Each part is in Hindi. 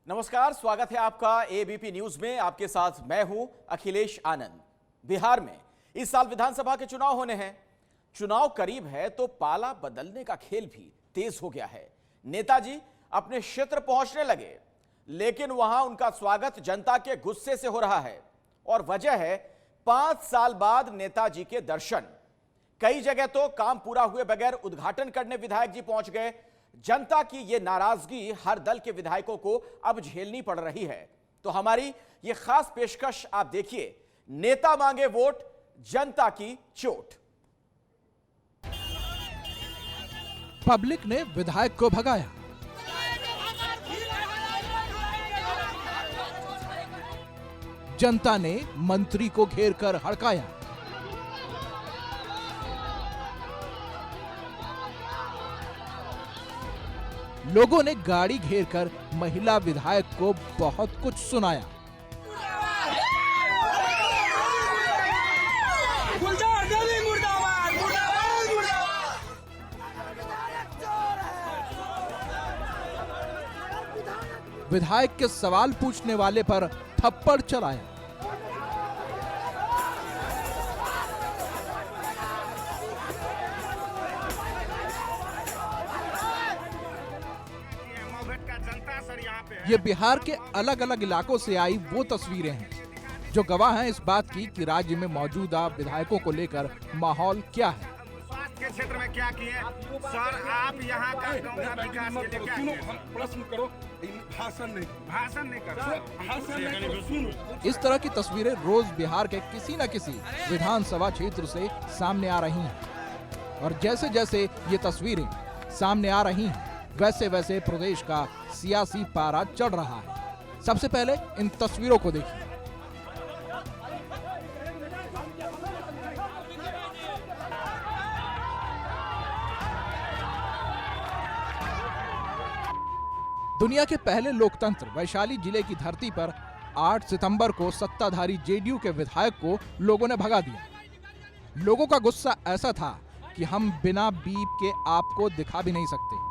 नमस्कार, स्वागत है आपका एबीपी न्यूज में। आपके साथ मैं हूं अखिलेश आनंद। बिहार में इस साल विधानसभा के चुनाव होने हैं। चुनाव करीब है तो पाला बदलने का खेल भी तेज हो गया है। नेताजी अपने क्षेत्र पहुंचने लगे, लेकिन वहां उनका स्वागत जनता के गुस्से से हो रहा है और वजह है 5 साल बाद नेताजी के दर्शन। कई जगह तो काम पूरा हुए बगैर उद्घाटन करने विधायक जी पहुंच गए। जनता की यह नाराजगी हर दल के विधायकों को अब झेलनी पड़ रही है। तो हमारी यह खास पेशकश आप देखिए, नेता मांगे वोट, जनता की चोट। पब्लिक ने विधायक को भगाया, जनता ने मंत्री को घेरकर हड़काया। लोगों ने गाड़ी घेरकर महिला विधायक को बहुत कुछ सुनाया। विधायक के सवाल पूछने वाले पर थप्पड़ चलाया। ये बिहार के अलग अलग इलाकों से आई वो तस्वीरें हैं जो गवाह हैं इस बात की कि राज्य में मौजूदा विधायकों को लेकर माहौल क्या है। स्वास्थ्य के क्षेत्र में क्या किए सर? आप यहाँ का विकास के लिए क्या किए? प्रश्न करो, भाषण नहीं करो। इस तरह की तस्वीरें रोज बिहार के किसी न किसी विधानसभा क्षेत्र से सामने आ रही हैं और जैसे जैसे ये तस्वीरें सामने आ रही हैं वैसे वैसे प्रदेश का सियासी पारा चढ़ रहा है। सबसे पहले इन तस्वीरों को देखिए। दुनिया के पहले लोकतंत्र वैशाली जिले की धरती पर 8 सितंबर को सत्ताधारी जेडीयू के विधायक को लोगों ने भगा दिया। लोगों का गुस्सा ऐसा था कि हम बिना बीप के आपको दिखा भी नहीं सकते।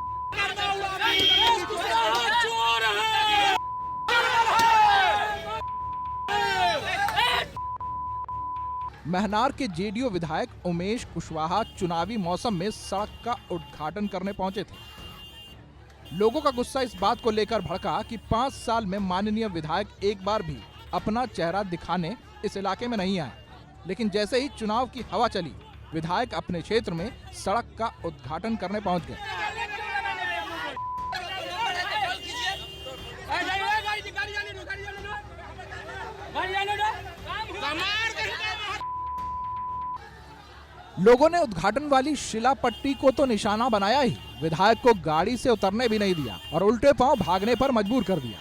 महनार के जेडीयू विधायक उमेश कुशवाहा चुनावी मौसम में सड़क का उद्घाटन करने पहुंचे थे। लोगों का गुस्सा इस बात को लेकर भड़का कि 5 साल में माननीय विधायक एक बार भी अपना चेहरा दिखाने इस इलाके में नहीं आए, लेकिन जैसे ही चुनाव की हवा चली, विधायक अपने क्षेत्र में सड़क का उद्घाटन करने पहुंच गए। लोगों ने उद्घाटन वाली शिला पट्टी को तो निशाना बनाया ही, विधायक को गाड़ी से उतरने भी नहीं दिया और उल्टे पांव भागने पर मजबूर कर दिया।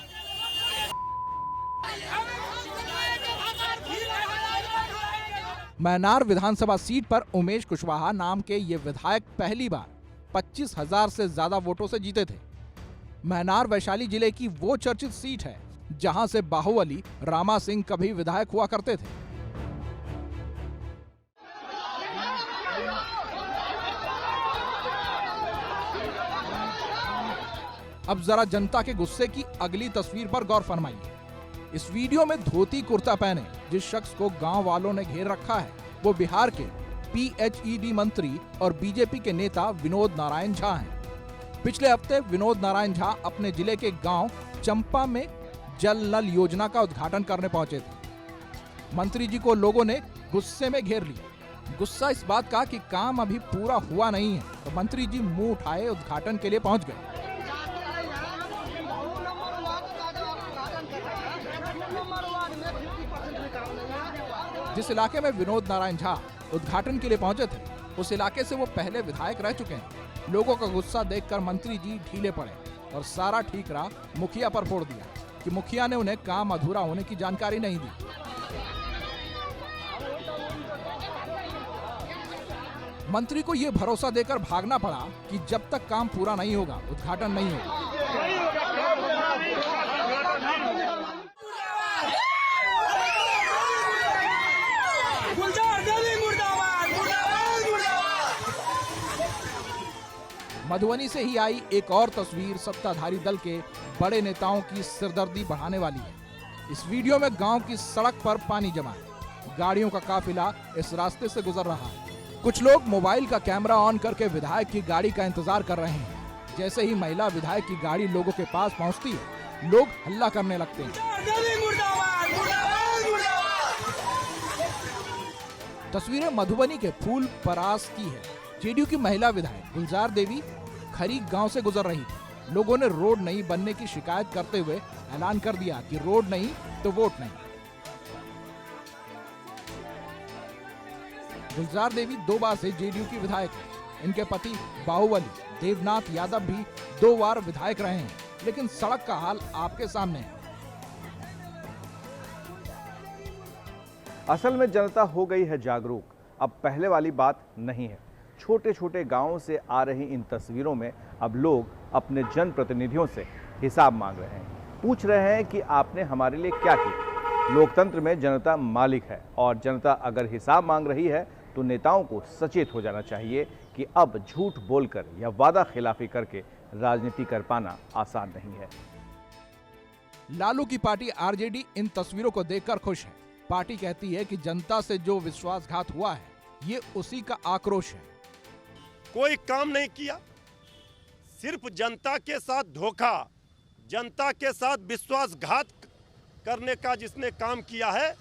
महनार विधानसभा सीट पर उमेश कुशवाहा नाम के ये विधायक पहली बार 25,000 से ज्यादा वोटों से जीते थे। महनार वैशाली जिले की वो चर्चित सीट है जहां से बाहुबली रामा सिंह कभी विधायक हुआ करते थे। अब जरा जनता के गुस्से की अगली तस्वीर पर गौर फरमाइए। इस वीडियो में धोती कुर्ता पहने जिस शख्स को गांव वालों ने घेर रखा है वो बिहार के पीएचईडी मंत्री और बीजेपी के नेता विनोद नारायण झा हैं। पिछले हफ्ते विनोद नारायण झा अपने जिले के गांव चंपा में जल नल योजना का उद्घाटन करने पहुंचे थे। मंत्री जी को लोगों ने गुस्से में घेर लिया। गुस्सा इस बात का कि काम अभी पूरा हुआ नहीं है, तो मंत्री जी मुंह उठाए उद्घाटन के लिए पहुंच गए। जिस इलाके में विनोद नारायण झा उद्घाटन के लिए पहुंचे थे, उस इलाके से वो पहले विधायक रह चुके हैं। लोगों का गुस्सा देखकर मंत्री जी ढीले पड़े और सारा ठीकरा मुखिया पर फोड़ दिया कि मुखिया ने उन्हें काम अधूरा होने की जानकारी नहीं दी। मंत्री को यह भरोसा देकर भागना पड़ा कि जब तक काम पूरा नहीं होगा उद्घाटन नहीं होगा। मधुबनी से ही आई एक और तस्वीर सत्ताधारी दल के बड़े नेताओं की सिरदर्दी बढ़ाने वाली है। इस वीडियो में गांव की सड़क पर पानी जमा है। गाड़ियों का काफिला इस रास्ते से गुजर रहा है। कुछ लोग मोबाइल का कैमरा ऑन करके विधायक की गाड़ी का इंतजार कर रहे हैं। जैसे ही महिला विधायक की गाड़ी लोगों के पास पहुंचती है, लोग हल्ला करने लगते हैं। तस्वीरें मधुबनी के फूल परास की है। जेडीयू की महिला विधायक गुलजार देवी खरीक गांव से गुजर रही थी। लोगों ने रोड नहीं बनने की शिकायत करते हुए ऐलान कर दिया कि रोड नहीं तो वोट नहीं। गुलजार देवी 2 बार से जेडीयू की विधायक है। इनके पति बाहुबली देवनाथ यादव भी 2 बार विधायक रहे हैं, लेकिन सड़क का हाल आपके सामने है। असल में जनता हो गई है जागरूक। अब पहले वाली बात नहीं है। छोटे छोटे गांवों से आ रही इन तस्वीरों में अब लोग अपने जनप्रतिनिधियों से हिसाब मांग रहे हैं, पूछ रहे हैं कि आपने हमारे लिए क्या किया। लोकतंत्र में जनता मालिक है और जनता अगर हिसाब मांग रही है तो नेताओं को सचेत हो जाना चाहिए कि अब झूठ बोलकर या वादा खिलाफी करके राजनीति कर पाना आसान नहीं है। लालू की पार्टी आरजेडी इन तस्वीरों को देखकर खुश है। पार्टी कहती है कि जनता से जो विश्वासघात हुआ है, ये उसी का आक्रोश है। कोई काम नहीं किया, सिर्फ जनता के साथ धोखा, जनता के साथ विश्वासघात करने का जिसने काम किया है,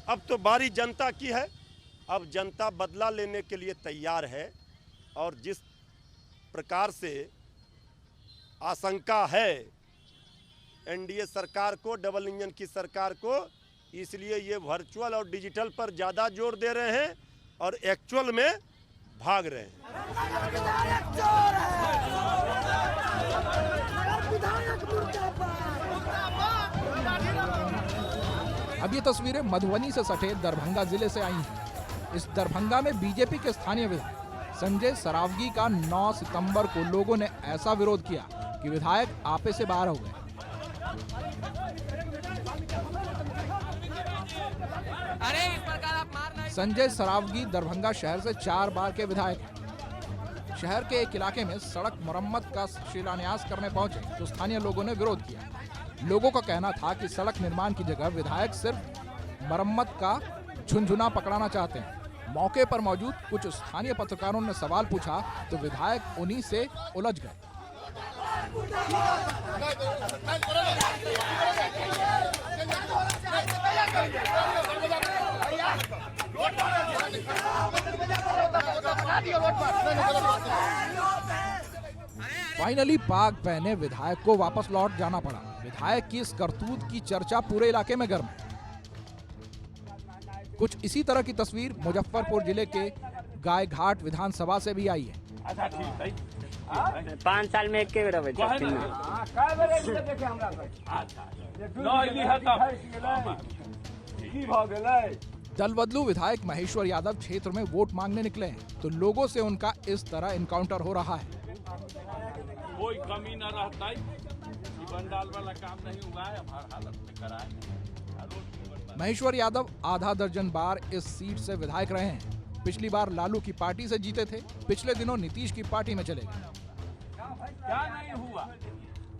अब तो बारी जनता की है। अब जनता बदला लेने के लिए तैयार है और जिस प्रकार से आशंका है एनडीए सरकार को, डबल इंजन की सरकार को, इसलिए ये वर्चुअल और डिजिटल पर ज़्यादा जोर दे रहे हैं और एक्चुअल में भाग रहे हैं। अब ये तस्वीरें मधुबनी से सटे दरभंगा जिले से आई हैं। इस दरभंगा में बीजेपी के स्थानीय विधायक संजय सरावगी का 9 सितंबर को लोगों ने ऐसा विरोध किया कि विधायक आपे से बाहर हो गए। संजय सरावगी दरभंगा शहर से 4 बार के विधायक हैं। शहर के एक इलाके में सड़क मरम्मत का शिलान्यास करने पहुंचे तो स्थानीय लोगों ने विरोध किया। लोगों का कहना था कि सड़क निर्माण की जगह विधायक सिर्फ मरम्मत का झुनझुना पकड़ाना चाहते हैं। मौके पर मौजूद कुछ स्थानीय पत्रकारों ने सवाल पूछा तो विधायक उन्हीं से उलझ गए। फाइनली पाक पहने विधायक को वापस लौट जाना पड़ा। विधायक की इस करतूत की चर्चा पूरे इलाके में गर्म है। कुछ इसी तरह की तस्वीर मुजफ्फरपुर जिले के गायघाट विधानसभा से भी आई है। 5 साल में एक दल बदलू विधायक महेश्वर यादव क्षेत्र में वोट मांगने निकले हैं तो लोगों से उनका इस तरह इनकाउंटर हो रहा है। कोई कमी न रहता है, बंडाल वाला काम नहीं हुआ है, हमारी हालत में कराए। महेश्वर यादव आधा दर्जन बार इस सीट से विधायक रहे हैं। पिछली बार लालू की पार्टी से जीते थे, पिछले दिनों नीतीश की पार्टी में चले गए। क्या नहीं हुआ,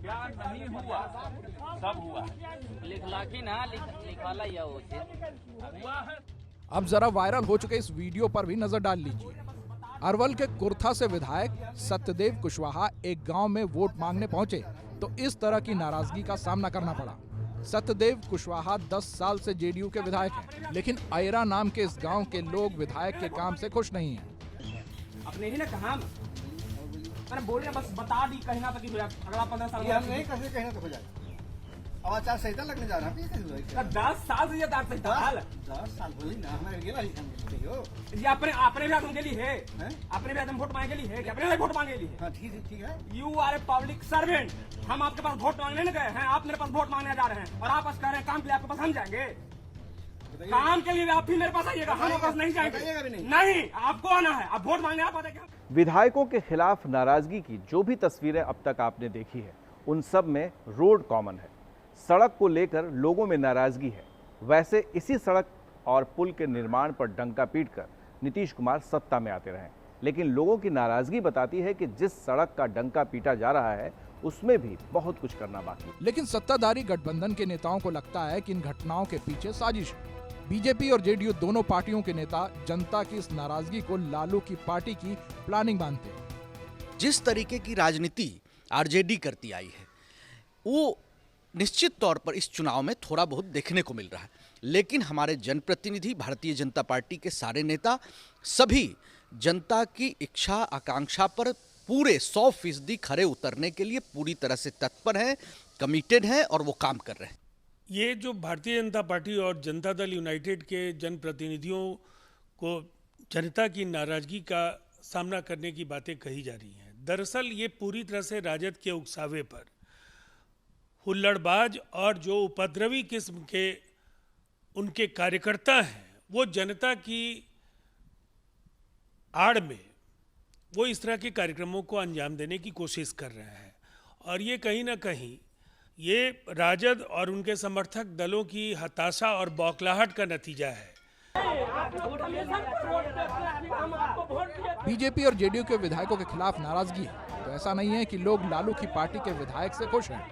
क्या नहीं हुआ, सब हुआ है। अब जरा वायरल हो चुके इस वीडियो पर भी नजर डाल लीजिए। अरवल के कुर्था से विधायक सत्यदेव कुशवाहा एक गांव में वोट मांगने पहुंचे तो इस तरह की नाराजगी का सामना करना पड़ा। सत्यदेव कुशवाहा 10 साल से जेडीयू के विधायक हैं, लेकिन आयरा नाम के इस गांव के लोग विधायक के काम से खुश नहीं हैं। अपने ही ना कहा मैंने बोल रहे बस बता दी कहीं ना अगला 15 साल हम नहीं कैसे कहना तो हो जाए। अब आचार संहिता लगने जा रहा है। 10 साल से आचार संहिता 10 साल बोली ना हमारे गेला ये अपने भी आदम के लिए है, अपने भी आदम वोट मांगे लिए है, अपने भी वोट मांगे लिए। हाँ ठीक है। You are a public servant. हम आपके पास वोट मांगने नहीं गए हैं, आप मेरे पास वोट मांगने जा रहे हैं और आप कह रहे हैं काम के लिए आपके पास हम जाएंगे। काम के लिए आप भी मेरे पास आइएगा, हम पास नहीं जाएंगे। नहीं, आपको आना है, आप वोट मांगने आप आते। विधायकों के खिलाफ नाराजगी की जो भी तस्वीरें अब तक आपने देखी है, उन सब में रोड कॉमन है। सड़क को लेकर लोगों में नाराजगी है। वैसे इसी सड़क और पुल के निर्माण पर डंका पीटकर नीतीश कुमार सत्ता में आते रहे, लेकिन लोगों की नाराजगी बताती है कि जिस सड़क का डंका पीटा जा रहा है उसमें भी बहुत कुछ करना बाकी है। लेकिन सत्ताधारी गठबंधन के नेताओं को लगता है कि इन घटनाओं के पीछे साजिश है। बीजेपी और जेडीयू दोनों पार्टियों के नेता जनता की इस नाराजगी को लालू की पार्टी की प्लानिंग मानते हैं। जिस तरीके की राजनीति आरजेडी करती आई है वो निश्चित तौर पर इस चुनाव में थोड़ा बहुत देखने को मिल रहा है, लेकिन हमारे जनप्रतिनिधि, भारतीय जनता पार्टी के सारे नेता सभी जनता की इच्छा आकांक्षा पर पूरे 100% खरे उतरने के लिए पूरी तरह से तत्पर हैं, कमिटेड हैं और वो काम कर रहे हैं। ये जो भारतीय जनता पार्टी और जनता दल यूनाइटेड के जनप्रतिनिधियों को जनता की नाराजगी का सामना करने की बातें कही जा रही हैं, दरअसल ये पूरी तरह से राजद के उकसावे पर हुल्लड़बाज और जो उपद्रवी किस्म के उनके कार्यकर्ता हैं वो जनता की आड़ में वो इस तरह के कार्यक्रमों को अंजाम देने की कोशिश कर रहे हैं। और ये कहीं ना कहीं ये राजद और उनके समर्थक दलों की हताशा और बौखलाहट का नतीजा है। बीजेपी और जेडीयू के विधायकों के खिलाफ नाराजगी है, तो ऐसा नहीं है कि लोग लालू की पार्टी के विधायक से खुश हैं।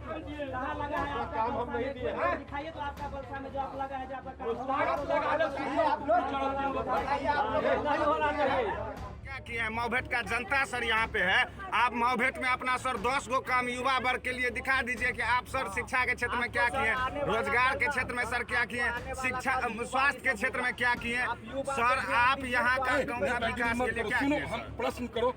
क्या किए हैं मऊ भेट का जनता सर यहाँ पे है। आप मऊ भेट में अपना सर 10 गो काम युवा वर्ग के लिए दिखा दीजिए कि आप सर शिक्षा के क्षेत्र में क्या किए, रोजगार के क्षेत्र में सर क्या किए, शिक्षा स्वास्थ्य के क्षेत्र में क्या किए। सर आप यहाँ का गाँव का विकास के लिए क्या किए? हम प्रश्न करो,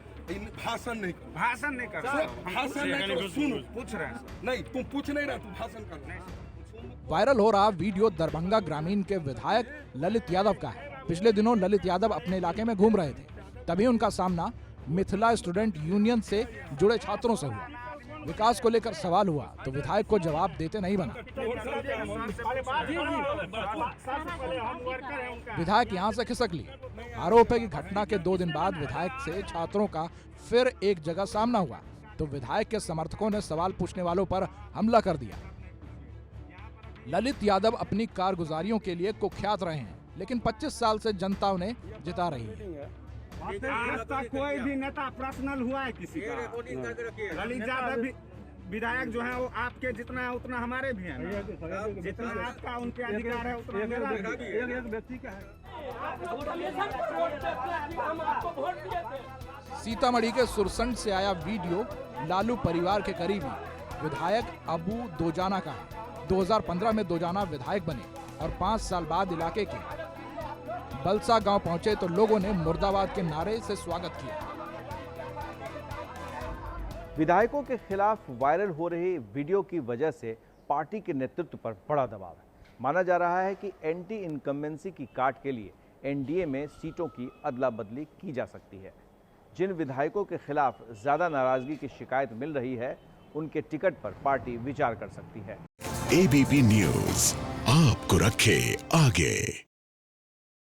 भाषण नहीं करो। भाषण नहीं कर, भाषण नहीं करो, सुनो। पूछ रहे हैं नहीं, तुम पूछ नहीं रहे, तुम भाषण करो। वायरल हो रहा वीडियो दरभंगा ग्रामीण के विधायक ललित यादव का है। पिछले दिनों ललित यादव अपने इलाके में घूम रहे थे, तभी उनका सामना मिथिला स्टूडेंट यूनियन से जुड़े छात्रों से हुआ। विकास को लेकर सवाल हुआ तो विधायक को जवाब देते नहीं बना। विधायक यहां से खिसक ली। आरोप है कि घटना के 2 दिन बाद विधायक से छात्रों का फिर एक जगह सामना हुआ तो विधायक के समर्थकों ने सवाल पूछने वालों पर हमला कर दिया। ललित यादव अपनी कारगुजारियों के लिए कुख्यात रहे हैं, लेकिन 25 साल से जनता उन्हें जिता रही है। आज तक कोई भी नेता पर्सनल हुआ है किसी का? ललित यादव विधायक जो है वो आपके जितना है उतना हमारे भी है, जितना आपका उनके अधिकार है उतना मेरा भी। एक व्यक्ति का है। सीतामढ़ी के सुरसंड से आया वीडियो लालू परिवार के करीबी विधायक अबू दोजाना का है। 2015 में दोजाना विधायक बने और 5 साल बाद इलाके के बलसा गांव पहुंचे तो लोगों ने मुर्दाबाद के नारे से स्वागत किया। विधायकों के खिलाफ वायरल हो रही वीडियो की वजह से पार्टी के नेतृत्व पर बड़ा दबाव है। माना जा रहा है कि एंटी इनकम्बेंसी की काट के लिए एनडीए में सीटों की अदला बदली की जा सकती है। जिन विधायकों के खिलाफ ज्यादा नाराजगी की शिकायत मिल रही है उनके टिकट पर पार्टी विचार कर सकती है। एबीपी न्यूज़ आपको रखे आगे।